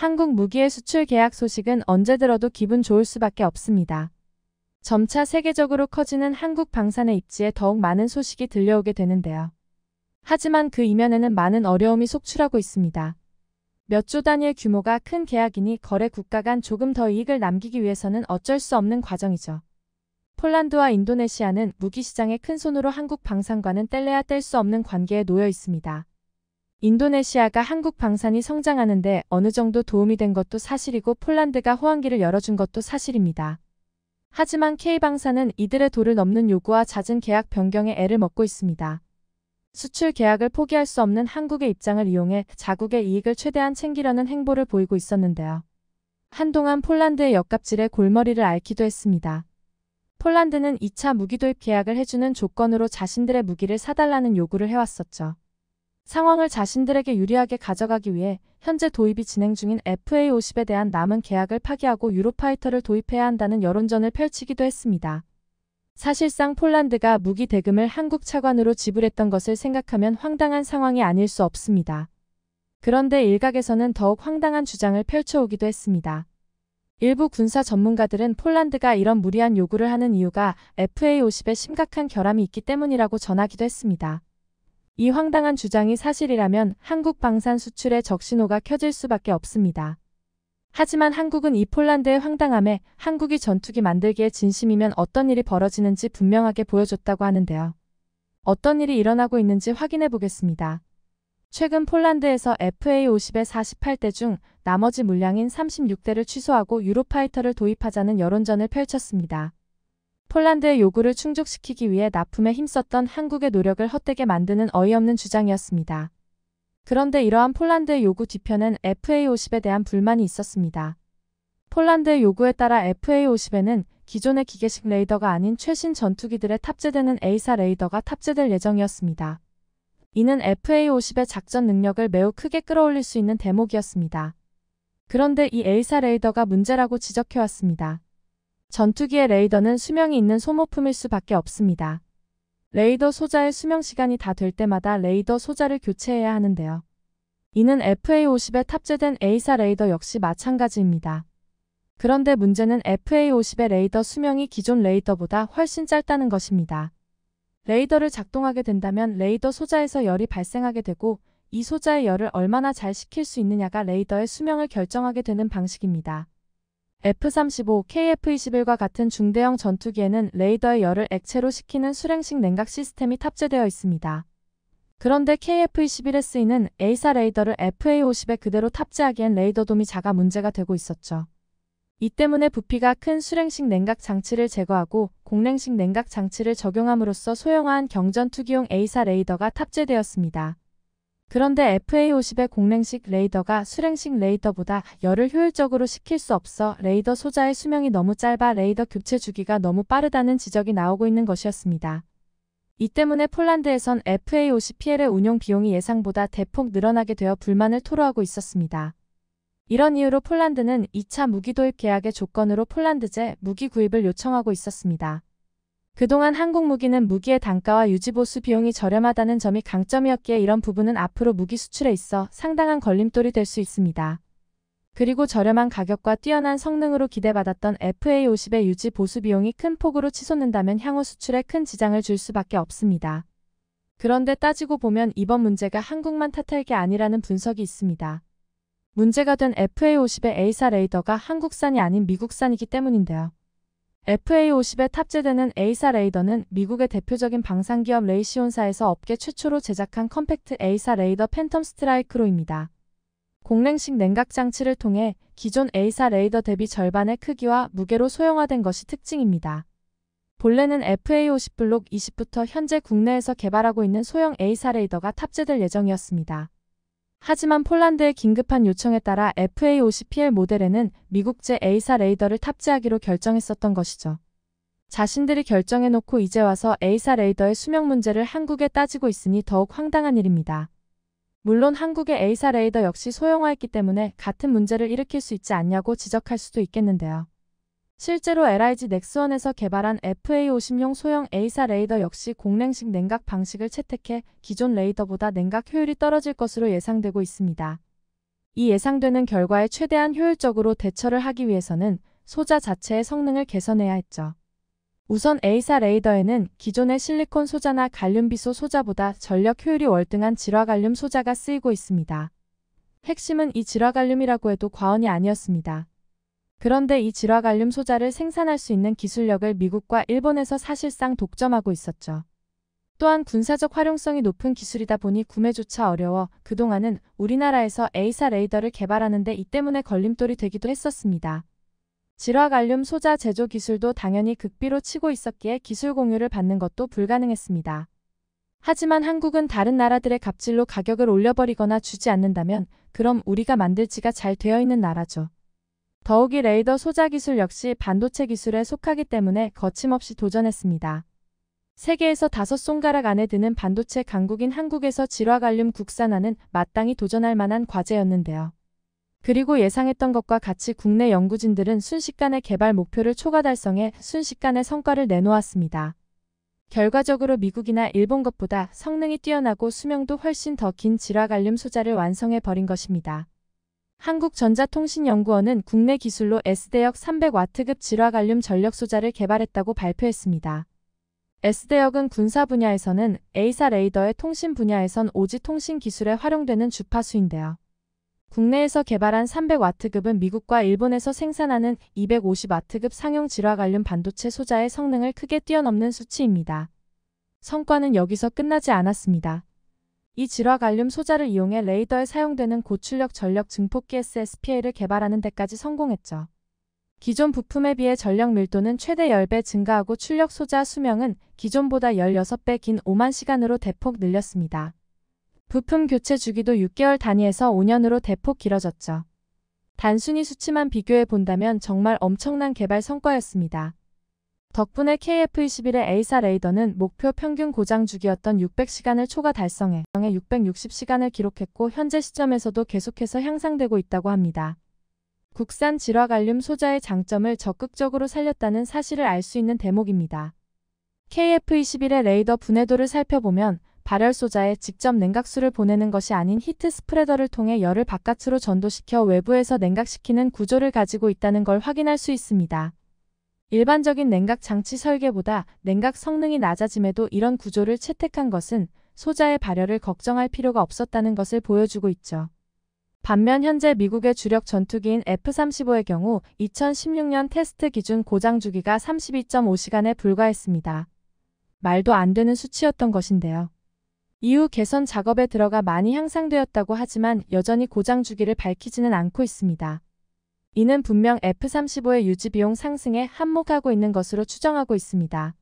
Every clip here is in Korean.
한국 무기의 수출 계약 소식은 언제 들어도 기분 좋을 수밖에 없습니다. 점차 세계적으로 커지는 한국 방산의 입지에 더욱 많은 소식이 들려오게 되는데요. 하지만 그 이면에는 많은 어려움이 속출하고 있습니다. 몇 조 단위의 규모가 큰 계약이니 거래 국가 간 조금 더 이익을 남기기 위해서는 어쩔 수 없는 과정이죠. 폴란드와 인도네시아는 무기 시장의 큰 손으로 한국 방산과는 뗄래야 뗄 수 없는 관계에 놓여 있습니다. 인도네시아가 한국 방산이 성장하는데 어느 정도 도움이 된 것도 사실이고 폴란드가 호황기를 열어준 것도 사실입니다. 하지만 K방산은 이들의 도를 넘는 요구와 잦은 계약 변경에 애를 먹고 있습니다. 수출 계약을 포기할 수 없는 한국의 입장을 이용해 자국의 이익을 최대한 챙기려는 행보를 보이고 있었는데요. 한동안 폴란드의 역갑질에 골머리를 앓기도 했습니다. 폴란드는 2차 무기 도입 계약을 해주는 조건으로 자신들의 무기를 사달라는 요구를 해왔었죠. 상황을 자신들에게 유리하게 가져가기 위해 현재 도입이 진행 중인 FA50에 대한 남은 계약을 파기하고 유로파이터를 도입해야 한다는 여론전을 펼치기도 했습니다. 사실상 폴란드가 무기 대금을 한국 차관으로 지불했던 것을 생각하면 황당한 상황이 아닐 수 없습니다. 그런데 일각에서는 더욱 황당한 주장을 펼쳐오기도 했습니다. 일부 군사 전문가들은 폴란드가 이런 무리한 요구를 하는 이유가 FA50에 심각한 결함이 있기 때문이라고 전하기도 했습니다. 이 황당한 주장이 사실이라면 한국 방산 수출에 적신호가 켜질 수밖에 없습니다. 하지만 한국은 이 폴란드의 황당함에 한국이 전투기 만들기에 진심이면 어떤 일이 벌어지는지 분명하게 보여줬다고 하는데요. 어떤 일이 일어나고 있는지 확인해 보겠습니다. 최근 폴란드에서 FA50의 48대 중 나머지 물량인 36대를 취소하고 유로파이터를 도입하자는 여론전을 펼쳤습니다. 폴란드의 요구를 충족시키기 위해 납품에 힘썼던 한국의 노력을 헛되게 만드는 어이없는 주장이었습니다. 그런데 이러한 폴란드의 요구 뒤편엔 FA50에 대한 불만이 있었습니다. 폴란드의 요구에 따라 FA50에는 기존의 기계식 레이더가 아닌 최신 전투기들에 탑재되는 A사 레이더가 탑재될 예정이었습니다. 이는 FA50의 작전 능력을 매우 크게 끌어올릴 수 있는 대목이었습니다. 그런데 이 A사 레이더가 문제라고 지적해왔습니다. 전투기의 레이더는 수명이 있는 소모품일 수밖에 없습니다. 레이더 소자의 수명 시간이 다 될 때마다 레이더 소자를 교체해야 하는데요. 이는 FA50에 탑재된 A사 레이더 역시 마찬가지입니다. 그런데 문제는 FA50의 레이더 수명이 기존 레이더보다 훨씬 짧다는 것입니다. 레이더를 작동하게 된다면 레이더 소자에서 열이 발생하게 되고 이 소자의 열을 얼마나 잘 식힐 수 있느냐가 레이더의 수명을 결정하게 되는 방식입니다. F-35, KF-21과 같은 중대형 전투기에는 레이더의 열을 액체로 식히는 수랭식 냉각 시스템이 탑재되어 있습니다. 그런데 KF-21SE는 A사 레이더를 FA50에 그대로 탑재하기엔 레이더돔이 작아 문제가 되고 있었죠. 이 때문에 부피가 큰 수랭식 냉각 장치를 제거하고 공랭식 냉각 장치를 적용함으로써 소형화한 경전투기용 A사 레이더가 탑재되었습니다. 그런데 FA50의 공랭식 레이더가 수랭식 레이더보다 열을 효율적으로 식힐 수 없어 레이더 소자의 수명이 너무 짧아 레이더 교체 주기가 너무 빠르다는 지적이 나오고 있는 것이었습니다. 이 때문에 폴란드에선 FA50 PL의 운용 비용이 예상보다 대폭 늘어나게 되어 불만을 토로하고 있었습니다. 이런 이유로 폴란드는 2차 무기 도입 계약의 조건으로 폴란드제 무기 구입을 요청하고 있었습니다. 그동안 한국 무기는 무기의 단가와 유지보수 비용이 저렴하다는 점이 강점이었기에 이런 부분은 앞으로 무기 수출에 있어 상당한 걸림돌이 될 수 있습니다. 그리고 저렴한 가격과 뛰어난 성능으로 기대받았던 FA50의 유지 보수 비용이 큰 폭으로 치솟는다면 향후 수출에 큰 지장을 줄 수밖에 없습니다. 그런데 따지고 보면 이번 문제가 한국만 탓할 게 아니라는 분석이 있습니다. 문제가 된 FA50의 A사 레이더가 한국산이 아닌 미국산이기 때문인데요. FA50에 탑재되는 A사 레이더는 미국의 대표적인 방산기업 레이시온사에서 업계 최초로 제작한 컴팩트 A사 레이더 팬텀 스트라이크로입니다. 공랭식 냉각 장치를 통해 기존 A사 레이더 대비 절반의 크기와 무게로 소형화된 것이 특징입니다. 본래는 FA50 블록 20부터 현재 국내에서 개발하고 있는 소형 A사 레이더가 탑재될 예정이었습니다. 하지만 폴란드의 긴급한 요청에 따라 FA50PL 모델에는 미국제 A사 레이더를 탑재하기로 결정했었던 것이죠. 자신들이 결정해놓고 이제 와서 A사 레이더의 수명 문제를 한국에 따지고 있으니 더욱 황당한 일입니다. 물론 한국의 A사 레이더 역시 소형화했기 때문에 같은 문제를 일으킬 수 있지 않냐고 지적할 수도 있겠는데요. 실제로 LIG 넥스원에서 개발한 FA50용 소형 A사 레이더 역시 공랭식 냉각 방식을 채택해 기존 레이더보다 냉각 효율이 떨어질 것으로 예상되고 있습니다. 이 예상되는 결과에 최대한 효율적으로 대처를 하기 위해서는 소자 자체의 성능을 개선해야 했죠. 우선 A사 레이더에는 기존의 실리콘 소자나 갈륨비소 소자보다 전력 효율이 월등한 질화갈륨 소자가 쓰이고 있습니다. 핵심은 이 질화갈륨이라고 해도 과언이 아니었습니다. 그런데 이 질화갈륨 소자를 생산할 수 있는 기술력을 미국과 일본에서 사실상 독점하고 있었죠. 또한 군사적 활용성이 높은 기술이다 보니 구매조차 어려워 그동안은 우리나라에서 A사 레이더를 개발하는 데 이 때문에 걸림돌이 되기도 했었습니다. 질화갈륨 소자 제조 기술도 당연히 극비로 치고 있었기에 기술 공유를 받는 것도 불가능했습니다. 하지만 한국은 다른 나라들의 갑질로 가격을 올려버리거나 주지 않는다면 그럼 우리가 만들지가 잘 되어 있는 나라죠. 더욱이 레이더 소자 기술 역시 반도체 기술에 속하기 때문에 거침없이 도전했습니다. 세계에서 5손가락 안에 드는 반도체 강국인 한국에서 질화갈륨 국산화는 마땅히 도전할 만한 과제였는데요. 그리고 예상했던 것과 같이 국내 연구진들은 순식간에 개발 목표를 초과 달성해 순식간에 성과를 내놓았습니다. 결과적으로 미국이나 일본 것보다 성능이 뛰어나고 수명도 훨씬 더 긴 질화갈륨 소자를 완성해버린 것입니다. 한국전자통신연구원은 국내 기술로 S대역 300W급 질화갈륨 전력 소자를 개발했다고 발표했습니다. S대역은 군사 분야에서는 A사 레이더의 통신 분야에선 오지 통신 기술에 활용되는 주파수인데요. 국내에서 개발한 300W급은 미국과 일본에서 생산하는 250W급 상용 질화갈륨 반도체 소자의 성능을 크게 뛰어넘는 수치입니다. 성과는 여기서 끝나지 않았습니다. 이 질화갈륨 소자를 이용해 레이더에 사용되는 고출력 전력 증폭기 SSPA를 개발하는 데까지 성공했죠. 기존 부품에 비해 전력 밀도는 최대 10배 증가하고 출력 소자 수명은 기존보다 16배 긴 5만 시간으로 대폭 늘렸습니다. 부품 교체 주기도 6개월 단위에서 5년으로 대폭 길어졌죠. 단순히 수치만 비교해 본다면 정말 엄청난 개발 성과였습니다. 덕분에 KF-21의 A사 레이더는 목표 평균 고장 주기였던 600시간을 초과 달성해 660시간을 기록했고 현재 시점에서도 계속해서 향상되고 있다고 합니다. 국산 질화갈륨 소자의 장점을 적극적으로 살렸다는 사실을 알 수 있는 대목입니다. KF-21의 레이더 분해도를 살펴보면 발열 소자에 직접 냉각수를 보내는 것이 아닌 히트 스프레더를 통해 열을 바깥으로 전도시켜 외부에서 냉각시키는 구조를 가지고 있다는 걸 확인할 수 있습니다. 일반적인 냉각 장치 설계보다 냉각 성능이 낮아짐에도 이런 구조를 채택한 것은 소자의 발열을 걱정할 필요가 없었다는 것을 보여주고 있죠. 반면 현재 미국의 주력 전투기인 F-35의 경우 2016년 테스트 기준 고장 주기가 32.5시간에 불과했습니다. 말도 안 되는 수치였던 것인데요. 이후 개선 작업에 들어가 많이 향상되었다고 하지만 여전히 고장 주기를 밝히지는 않고 있습니다. 이는 분명 F-35의 유지 비용 상승에 한몫하고 있는 것으로 추정하고 있습니다.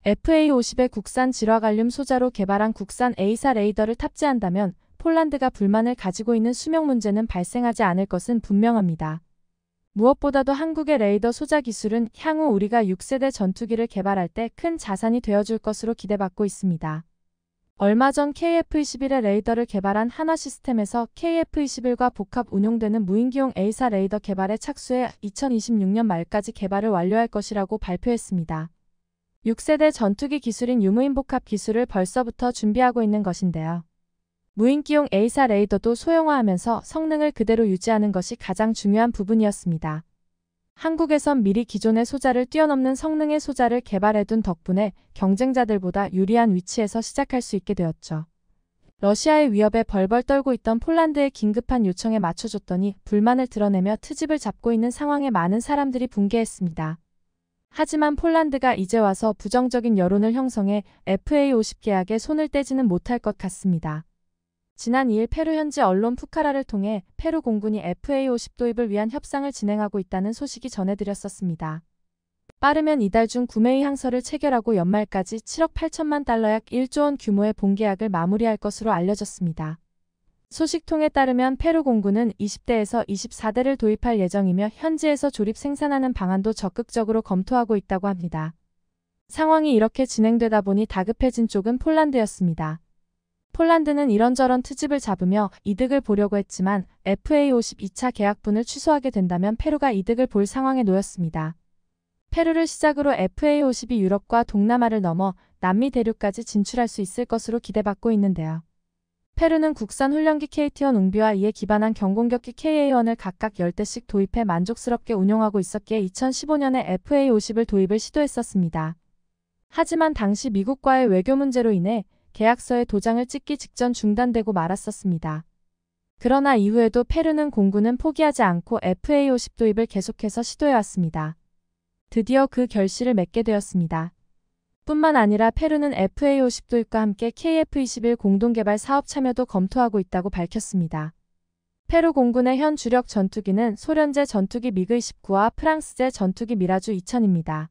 FA-50의 국산 질화갈륨 소자로 개발한 국산 A사 레이더를 탑재한다면 폴란드가 불만을 가지고 있는 수명 문제는 발생하지 않을 것은 분명합니다. 무엇보다도 한국의 레이더 소자 기술은 향후 우리가 6세대 전투기를 개발할 때 큰 자산이 되어줄 것으로 기대받고 있습니다. 얼마 전 KF-21의 레이더를 개발한 한화시스템에서 KF-21과 복합 운용되는 무인기용 A사 레이더 개발에 착수해 2026년 말까지 개발을 완료할 것이라고 발표했습니다. 6세대 전투기 기술인 유무인 복합 기술을 벌써부터 준비하고 있는 것인데요. 무인기용 A사 레이더도 소형화하면서 성능을 그대로 유지하는 것이 가장 중요한 부분이었습니다. 한국에선 미리 기존의 소자를 뛰어넘는 성능의 소자를 개발해둔 덕분에 경쟁자들보다 유리한 위치에서 시작할 수 있게 되었죠. 러시아의 위협에 벌벌 떨고 있던 폴란드의 긴급한 요청에 맞춰줬더니 불만을 드러내며 트집을 잡고 있는 상황에 많은 사람들이 붕괴했습니다. 하지만 폴란드가 이제 와서 부정적인 여론을 형성해 FA-50 계약에 손을 떼지는 못할 것 같습니다. 지난 2일 페루 현지 언론 푸카라를 통해 페루 공군이 FA-50 도입을 위한 협상을 진행하고 있다는 소식이 전해드렸었습니다. 빠르면 이달 중 구매 의향서를 체결하고 연말까지 7억 8천만 달러 약 1조 원 규모의 본계약을 마무리할 것으로 알려졌습니다. 소식통에 따르면 페루 공군은 20대에서 24대를 도입할 예정이며 현지에서 조립 생산하는 방안도 적극적으로 검토하고 있다고 합니다. 상황이 이렇게 진행되다 보니 다급해진 쪽은 폴란드였습니다. 폴란드는 이런저런 트집을 잡으며 이득을 보려고 했지만 FA-50 2차 계약분을 취소하게 된다면 페루가 이득을 볼 상황에 놓였습니다. 페루를 시작으로 FA-50이 유럽과 동남아를 넘어 남미 대륙까지 진출할 수 있을 것으로 기대받고 있는데요. 페루는 국산 훈련기 KT-1 웅비와 이에 기반한 경공격기 KA-1을 각각 10대씩 도입해 만족스럽게 운용하고 있었기에 2015년에 FA-50을 도입을 시도했었습니다. 하지만 당시 미국과의 외교 문제로 인해 계약서에 도장을 찍기 직전 중단되고 말았었습니다. 그러나 이후에도 페루는 공군은 포기하지 않고 FA-50 도입을 계속해서 시도해왔습니다. 드디어 그 결실을 맺게 되었습니다. 뿐만 아니라 페루는 FA-50 도입과 함께 KF-21 공동개발 사업 참여도 검토하고 있다고 밝혔습니다. 페루 공군의 현 주력 전투기는 소련제 전투기 미그-29와 프랑스제 전투기 미라주 2000입니다.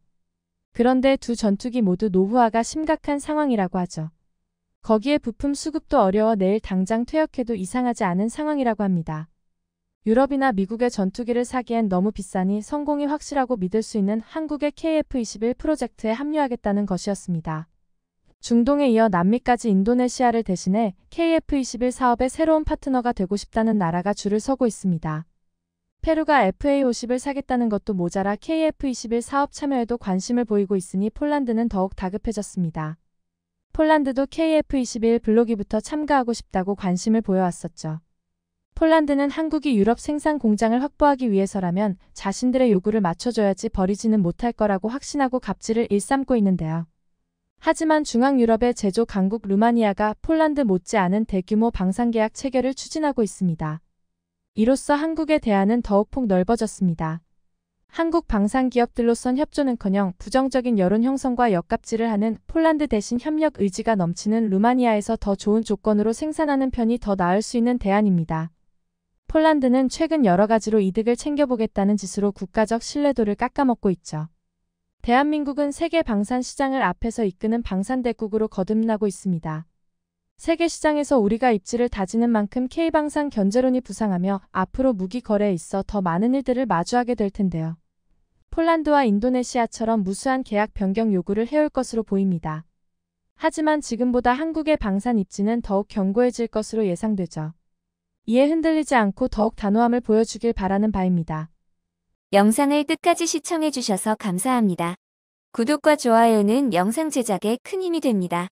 그런데 두 전투기 모두 노후화가 심각한 상황이라고 하죠. 거기에 부품 수급도 어려워 내일 당장 퇴역해도 이상하지 않은 상황이라고 합니다. 유럽이나 미국의 전투기를 사기엔 너무 비싸니 성공이 확실하고 믿을 수 있는 한국의 KF-21 프로젝트에 합류하겠다는 것이었습니다. 중동에 이어 남미까지 인도네시아를 대신해 KF-21 사업의 새로운 파트너가 되고 싶다는 나라가 줄을 서고 있습니다. 페루가 FA-50을 사겠다는 것도 모자라 KF-21 사업 참여에도 관심을 보이고 있으니 폴란드는 더욱 다급해졌습니다. 폴란드도 KF-21 블로기부터 참가하고 싶다고 관심을 보여왔었죠. 폴란드는 한국이 유럽 생산 공장을 확보하기 위해서라면 자신들의 요구를 맞춰줘야지 버리지는 못할 거라고 확신하고 갑질을 일삼고 있는데요. 하지만 중앙유럽의 제조 강국 루마니아가 폴란드 못지않은 대규모 방산계약 체결을 추진하고 있습니다. 이로써 한국의 대안은 더욱 폭 넓어졌습니다. 한국 방산기업들로선 협조는커녕 부정적인 여론 형성과 역갑질을 하는 폴란드 대신 협력 의지가 넘치는 루마니아에서 더 좋은 조건으로 생산하는 편이 더 나을 수 있는 대안입니다. 폴란드는 최근 여러 가지로 이득을 챙겨보겠다는 짓으로 국가적 신뢰도를 깎아먹고 있죠. 대한민국은 세계 방산 시장을 앞에서 이끄는 방산대국으로 거듭나고 있습니다. 세계 시장에서 우리가 입지를 다지는 만큼 K방산 견제론이 부상하며 앞으로 무기 거래에 있어 더 많은 일들을 마주하게 될 텐데요. 폴란드와 인도네시아처럼 무수한 계약 변경 요구를 해올 것으로 보입니다. 하지만 지금보다 한국의 방산 입지는 더욱 견고해질 것으로 예상되죠. 이에 흔들리지 않고 더욱 단호함을 보여주길 바라는 바입니다. 영상을 끝까지 시청해주셔서 감사합니다. 구독과 좋아요는 영상 제작에 큰 힘이 됩니다.